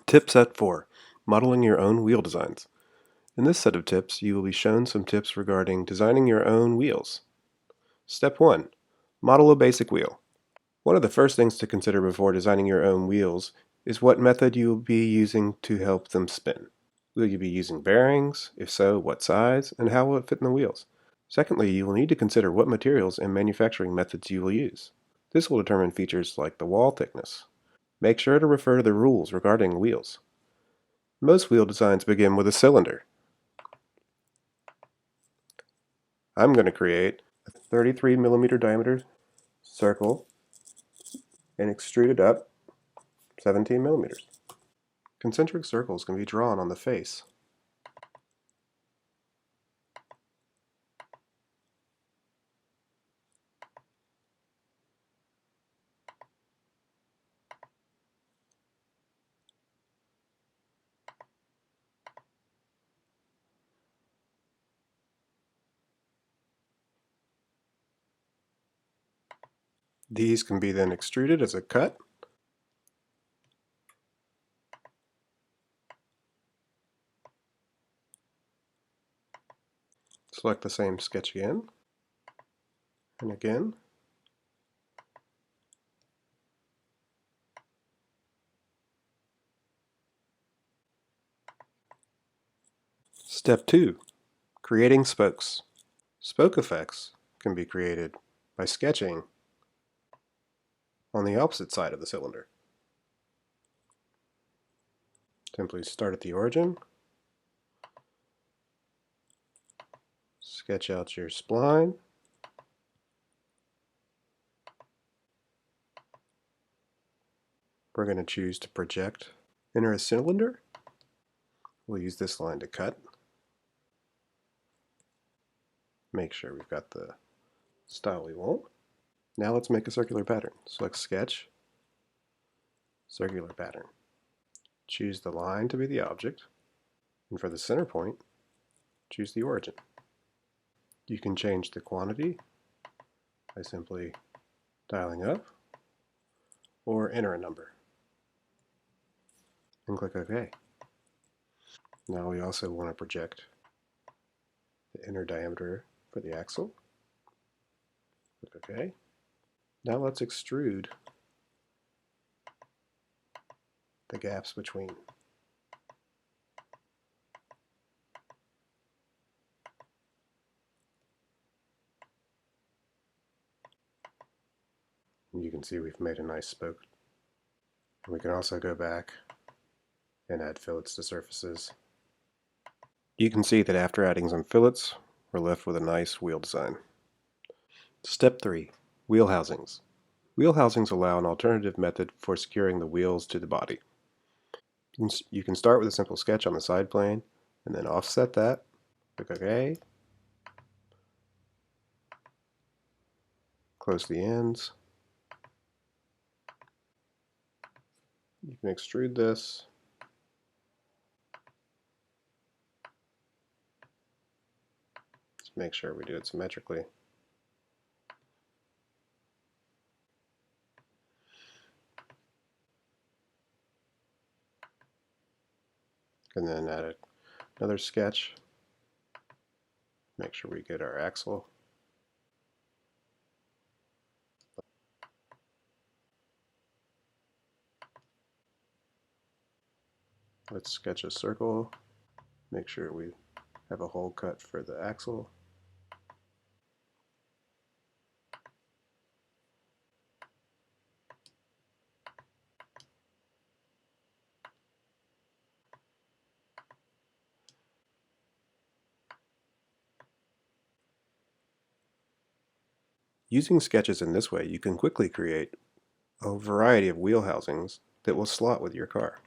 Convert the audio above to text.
Tip set 4, modeling your own wheel designs. In this set of tips, you will be shown some tips regarding designing your own wheels. Step 1, model a basic wheel. One of the first things to consider before designing your own wheels is what method you will be using to help them spin. Will you be using bearings? If so, what size, and how will it fit in the wheels? Secondly, you will need to consider what materials and manufacturing methods you will use. This will determine features like the wall thickness. Make sure to refer to the rules regarding wheels. Most wheel designs begin with a cylinder. I'm going to create a 33 millimeter diameter circle and extrude it up 17 millimeters. Concentric circles can be drawn on the face. These can be then extruded as a cut. Select the same sketch again and again. Step 2, creating spokes. Spoke effects can be created by sketching on the opposite side of the cylinder. Simply start at the origin, sketch out your spline, we're going to choose to project enter a cylinder. We'll use this line to cut. Make sure we've got the style we want. Now let's make a circular pattern. Select Sketch, Circular Pattern. Choose the line to be the object, and for the center point, choose the origin. You can change the quantity by simply dialing up or enter a number and click OK. Now we also want to project the inner diameter for the axle. Click OK. Now let's extrude the gaps between. And you can see we've made a nice spoke. And we can also go back and add fillets to surfaces. You can see that after adding some fillets, we're left with a nice wheel design. Step 3, wheel housings. Wheel housings allow an alternative method for securing the wheels to the body. You can start with a simple sketch on the side plane and then offset that, click OK, close the ends. You can extrude this. Just make sure we do it symmetrically. And then add another sketch. Make sure we get our axle. Let's sketch a circle. Make sure we have a hole cut for the axle. Using sketches in this way, you can quickly create a variety of wheel housings that will slot with your car.